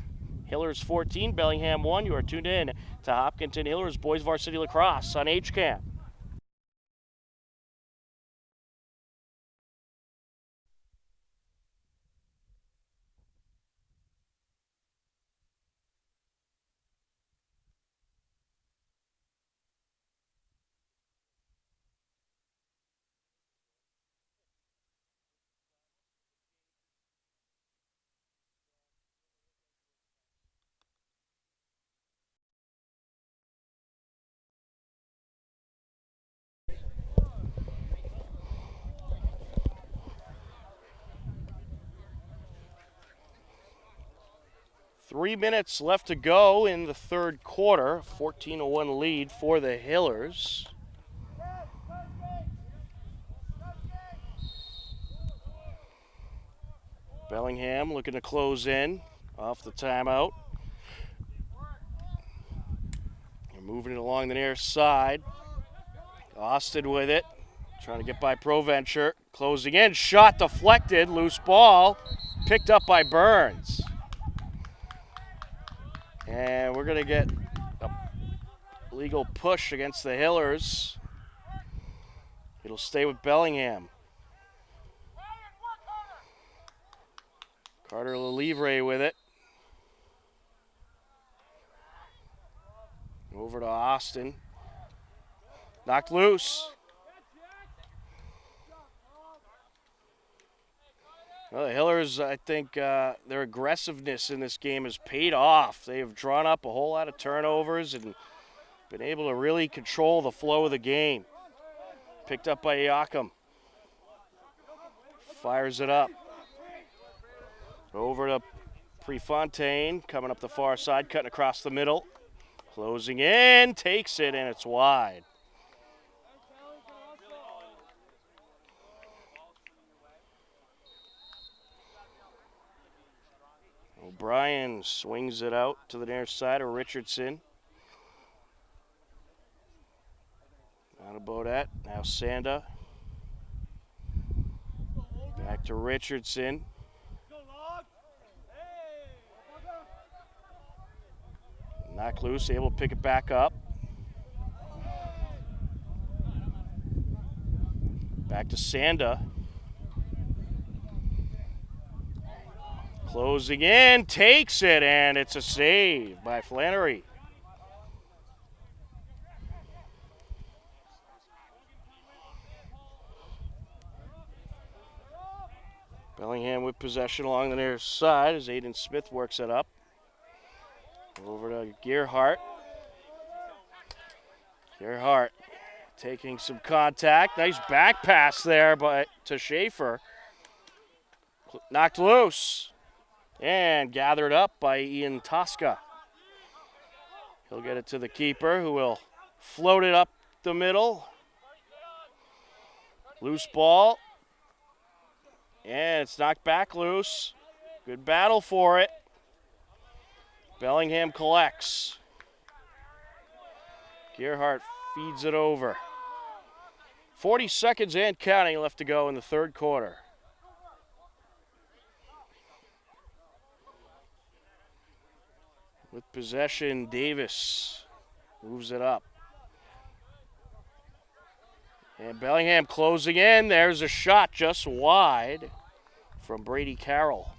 Hillers 14, Bellingham 1. You are tuned in to Hopkinton Hillers Boys Varsity Lacrosse on HCAM. Three minutes left to go in the third quarter. 14-1 lead for the Hillers. Bellingham looking to close in off the timeout. They're moving it along the near side. Austin with it. Trying to get by Proventure. Closing in. Shot deflected. Loose ball. Picked up by Burns. And we're going to get a legal push against the Hillers. It'll stay with Bellingham. Carter Lelivre with it. Over to Austin. Knocked loose. Well, the Hillers, I think their aggressiveness in this game has paid off. They have drawn up a whole lot of turnovers and been able to really control the flow of the game. Picked up by Iacom. Fires it up. Over to Prefontaine, coming up the far side, cutting across the middle. Closing in, takes it, and it's wide. O'Brien swings it out to the near side of Richardson. Now to Bodette. Now Sanda. Back to Richardson. Knocked loose, able to pick it back up. Back to Sanda. Closing in, takes it, and it's a save by Flannery. Bellingham with possession along the near side as Aiden Smith works it up. Over to Gerhardt. Gerhardt taking some contact. Nice back pass there to Schaefer. Knocked loose and gathered up by Ian Tosca. He'll get it to the keeper, who will float it up the middle. Loose ball. And it's knocked back loose. Good battle for it. Bellingham collects. Gerhardt feeds it over. 40 seconds and counting left to go in the third quarter. With possession, Davis moves it up. And Bellingham closing in. There's a shot just wide from Brady Carroll.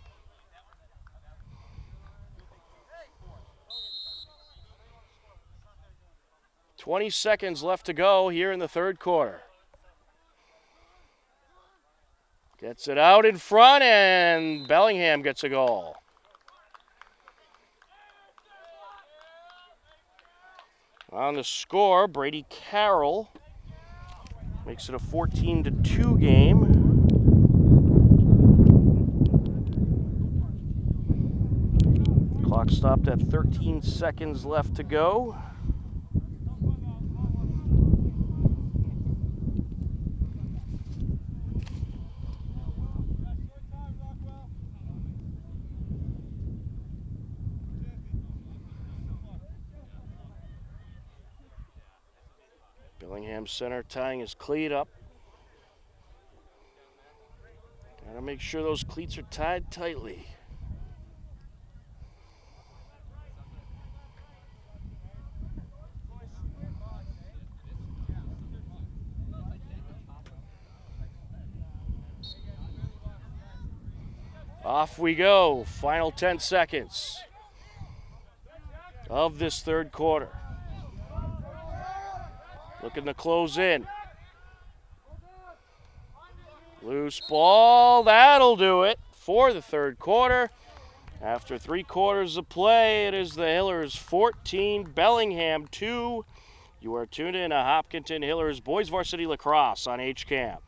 "20 seconds left to go here in the third quarter. Gets it out in front, and Bellingham gets a goal. On the score, Brady Carroll makes it a 14-2 game. Clock stopped at 13 seconds left to go. Bellingham center tying his cleat up. Gotta make sure those cleats are tied tightly. Off we go. Final 10 seconds of this third quarter. Looking to close in. Loose ball. That'll do it for the third quarter. After 3 quarters of play, it is the Hillers 14, Bellingham 2. You are tuned in to Hopkinton Hillers Boys Varsity Lacrosse on HCAM.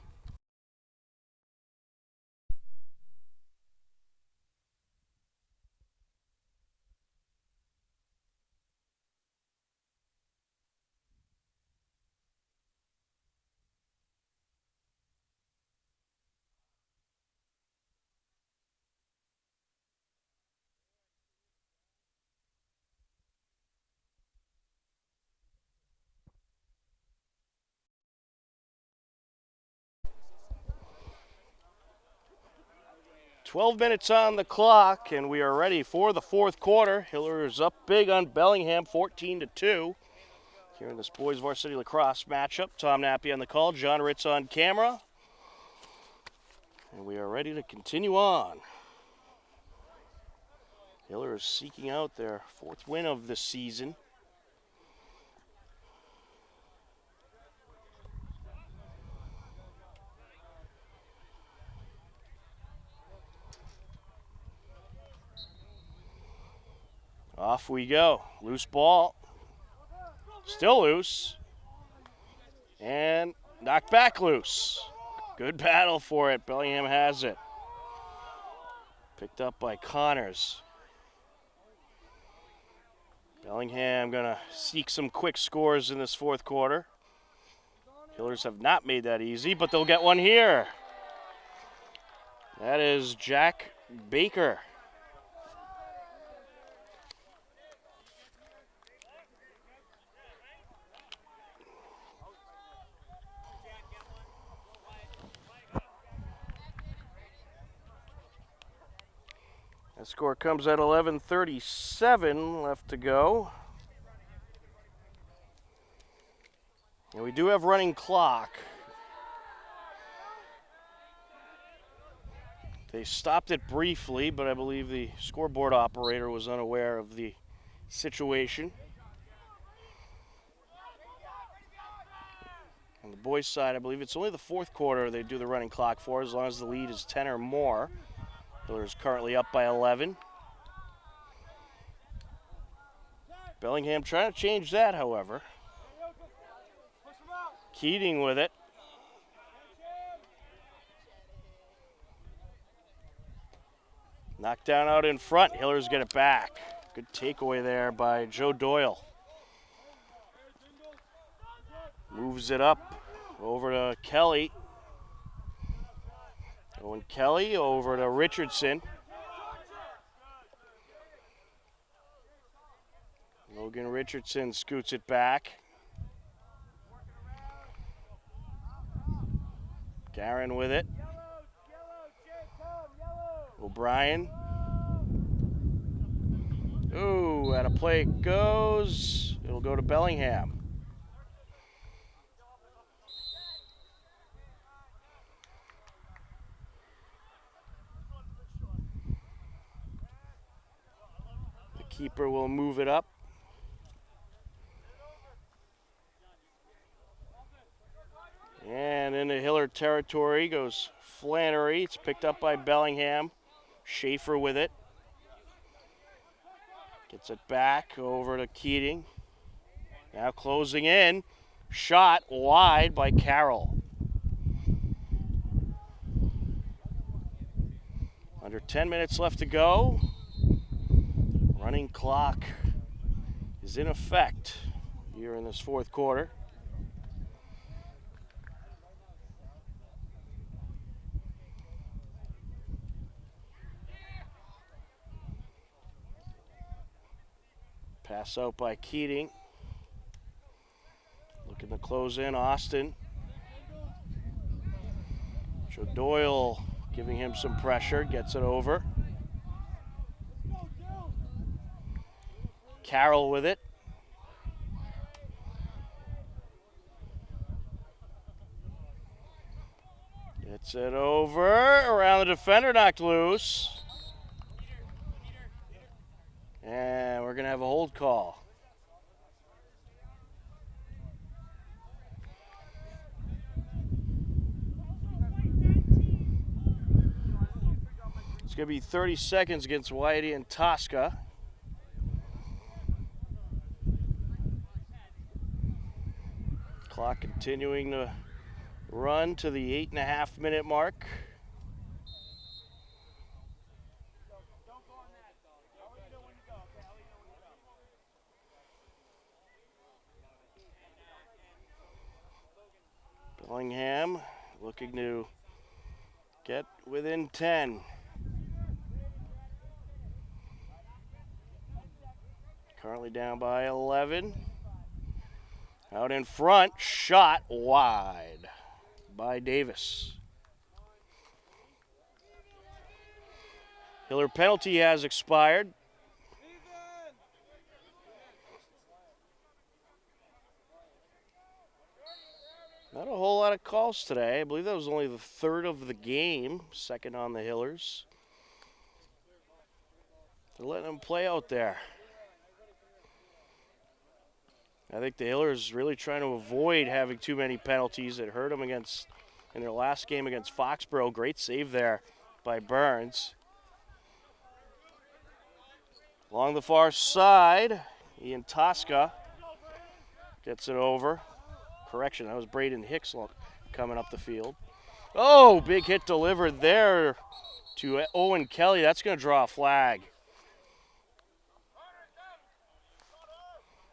"12 minutes on the clock, and we are ready for the fourth quarter. Hillers up big on Bellingham, 14-2. Here in this Boys Varsity Lacrosse matchup. Tom Nappy on the call, John Ritz on camera. And we are ready to continue on. Hillers seeking out their 4th win of the season. Off we go. Loose ball. Still loose. And knocked back loose. Good battle for it. Bellingham has it. Picked up by Connors. Bellingham gonna seek some quick scores in this fourth quarter. Hillers have not made that easy, but they'll get one here. That is Jack Baker. score comes at 11:37 left to go. And we do have running clock. They stopped it briefly, but I believe the scoreboard operator was unaware of the situation. On the boys' side, I believe it's only the fourth quarter they do the running clock for, as long as the lead is 10 or more. Hillers currently up by 11. Bellingham trying to change that, however. Keating with it. Knocked down out in front. Hillers get it back. Good takeaway there by Joe Doyle. Moves it up over to Kelly. Owen Kelly over to Richardson. Logan Richardson scoots it back. Garin with it. O'Brien. Ooh, out of play it goes. It'll go to Bellingham. The keeper will move it up. And into Hiller territory goes Flannery. It's picked up by Bellingham. Schaefer with it. Gets it back over to Keating. Now closing in. Shot wide by Carroll. Under 10 minutes left to go. Running clock is in effect here in this fourth quarter. Pass out by Keating. Looking to close in Austin. Joe Doyle giving him some pressure. Gets it over. Carroll with it. Gets it over. Around the defender, knocked loose. And we're going to have a hold call. It's going to be 30 seconds against Whitey and Tosca. Clock continuing to run to the 8.5-minute mark. Bellingham looking to get within 10. Currently down by 11. Out in front, shot wide by Davis. Hiller penalty has expired. Not a whole lot of calls today. I believe that was only the third of the game, second on the Hillers. They're letting them play out there. I think the Hillers really trying to avoid having too many penalties. It hurt them in their last game against Foxborough. Great save there by Burns. Along the far side, Ian Tosca gets it over. Correction, that was Braden Hicks coming up the field. Oh, big hit delivered there to Owen Kelly. That's going to draw a flag.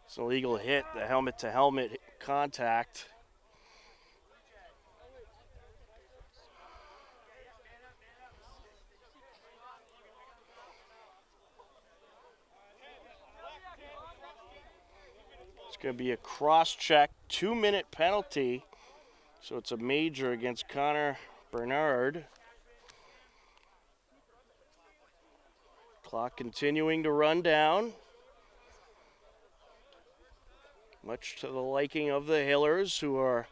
It's an illegal hit, the helmet-to-helmet contact. It's going to be a cross-check, 2-minute penalty. So it's a major against Connor Bernard. Clock continuing to run down, much to the liking of the Hillers, who are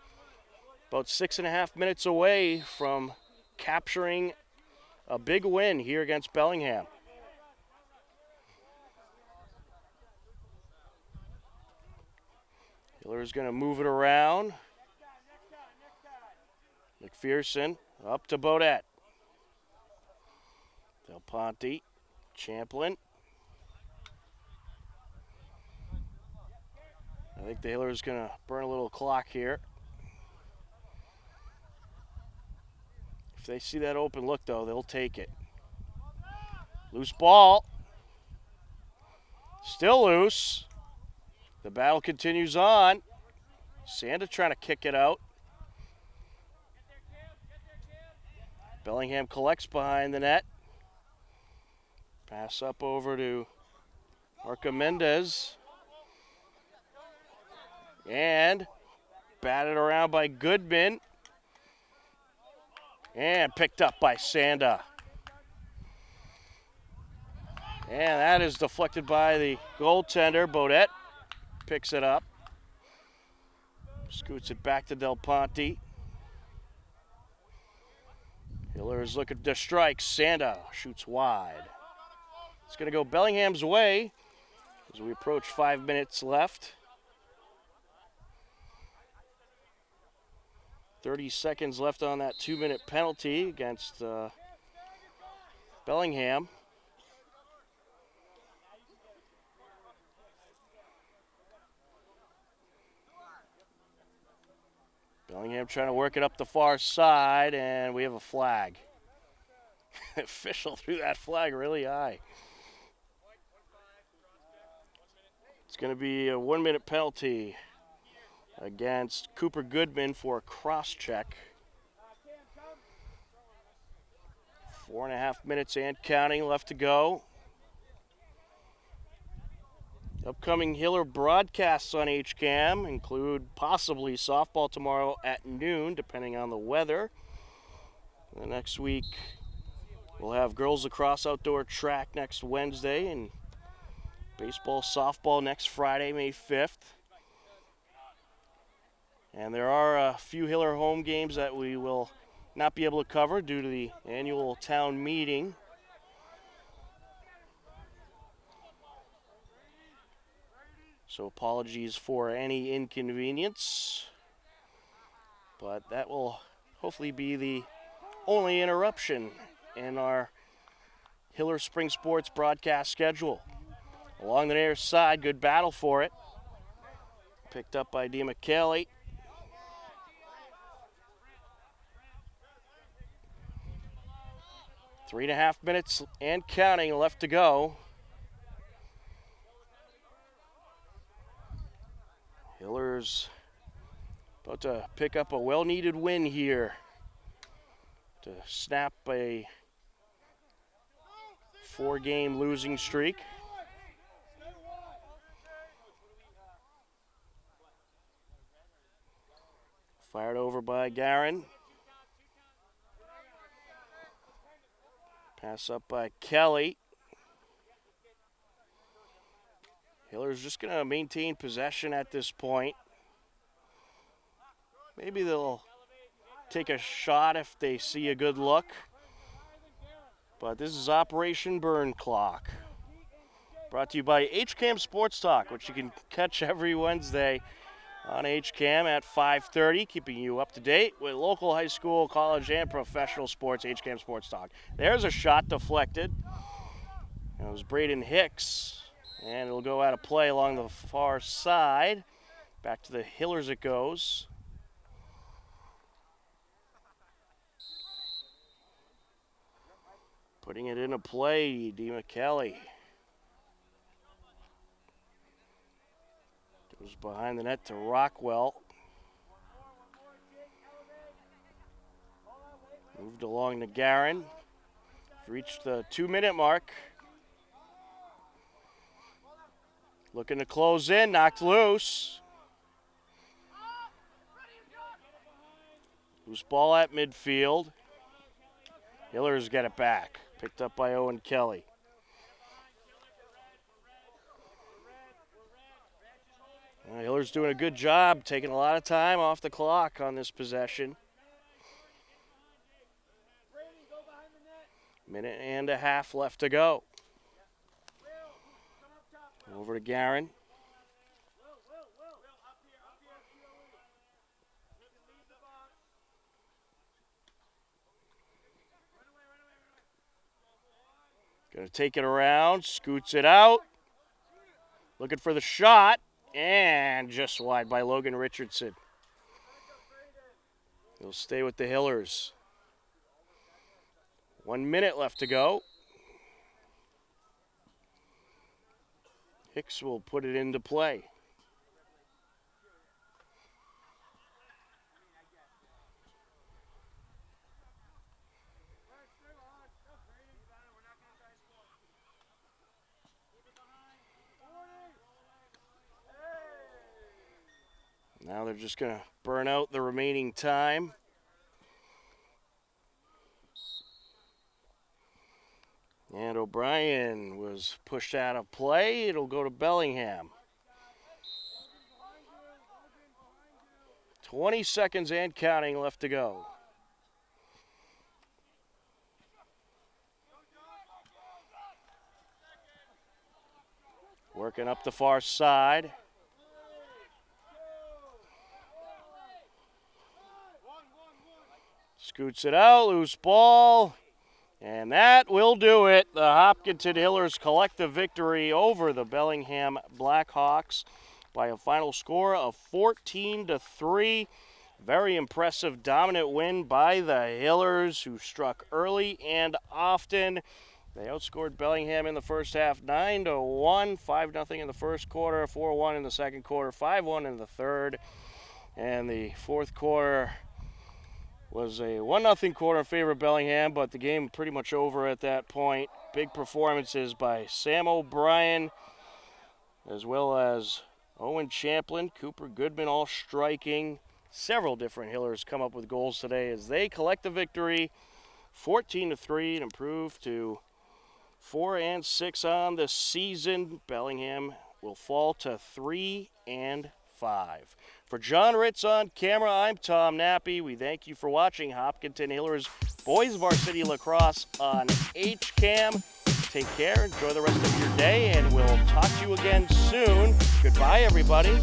about 6.5 minutes away from capturing a big win here against Bellingham. Hillers going to move it around. McPherson up to Bodette. Del Ponte, Champlin. I think the Hillers going to burn a little clock here. If they see that open look, though, they'll take it. Loose ball. Still loose. The battle continues on. Sanda trying to kick it out. Bellingham collects behind the net. Pass up over to Marca Mendez. And batted around by Goodman. And picked up by Sanda. And that is deflected by the goaltender. Bodette picks it up. Scoots it back to Del Ponte. Hillers looking to strike. Sanda shoots wide. It's going to go Bellingham's way as we approach 5 minutes left. 30 seconds left on that 2-minute penalty against Bellingham. Bellingham trying to work it up the far side, and we have a flag. Official threw that flag really high. It's going to be a 1-minute penalty against Cooper Goodman for a cross-check. 4.5 minutes and counting left to go. Upcoming Hiller broadcasts on HCAM include possibly softball tomorrow at noon, depending on the weather. The next week, we'll have girls lacrosse outdoor track next Wednesday and baseball, softball next Friday, May 5th. And there are a few Hiller home games that we will not be able to cover due to the annual town meeting. So apologies for any inconvenience, but that will hopefully be the only interruption in our Hiller Spring Sports broadcast schedule. Along the near side, good battle for it. Picked up by DeMcKelly. Three and a half minutes and counting left to go. Hillers about to pick up a well-needed win here to snap a 4-game losing streak. Fired over by Garin. Pass up by Kelly. Hiller's just going to maintain possession at this point. Maybe they'll take a shot if they see a good look. But this is Operation Burn Clock. Brought to you by HCAM Sports Talk, which you can catch every Wednesday on HCAM at 5:30, keeping you up to date with local high school, college, and professional sports. HCAM Sports Talk. There's a shot deflected. It was Braden Hicks. And it'll go out of play along the far side. Back to the Hillers it goes. Putting it into play, DeMcKelly. Goes behind the net to Rockwell. Moved along to Garin. Reached the 2-minute mark. Looking to close in, knocked loose. Loose ball at midfield. Hillers get it back. Picked up by Owen Kelly. Hiller's doing a good job, taking a lot of time off the clock on this possession. Minute and a half left to go. Over to Garin. Gonna take it around, scoots it out. Looking for the shot, and just wide by Logan Richardson. He'll stay with the Hillers. 1 minute left to go. Hicks will put it into play. Now they're just going to burn out the remaining time. And O'Brien was pushed out of play. It'll go to Bellingham. 20 seconds and counting left to go. Working up the far side. Scoots it out, loose ball. And that will do it. The Hopkinton Hillers collect the victory over the Bellingham Blackhawks by a final score of 14-3. Very impressive, dominant win by the Hillers, who struck early and often. They outscored Bellingham in the first half 9-1, 5-0 in the first quarter, 4-1 in the second quarter, 5-1 in the third. And the fourth quarter was a 1-0 quarter in favor of Bellingham, but the game pretty much over at that point. Big performances by Sam O'Brien, as well as Owen Champlin, Cooper Goodman, all striking. Several different Hillers come up with goals today as they collect the victory, 14-3, and improve to 4-6 on the season. Bellingham will fall to 3-5. For John Ritz on camera, I'm Tom Nappy. We thank you for watching Hopkinton Hillers Boys Varsity Lacrosse on HCAM. Take care, enjoy the rest of your day, and we'll talk to you again soon. Goodbye, everybody.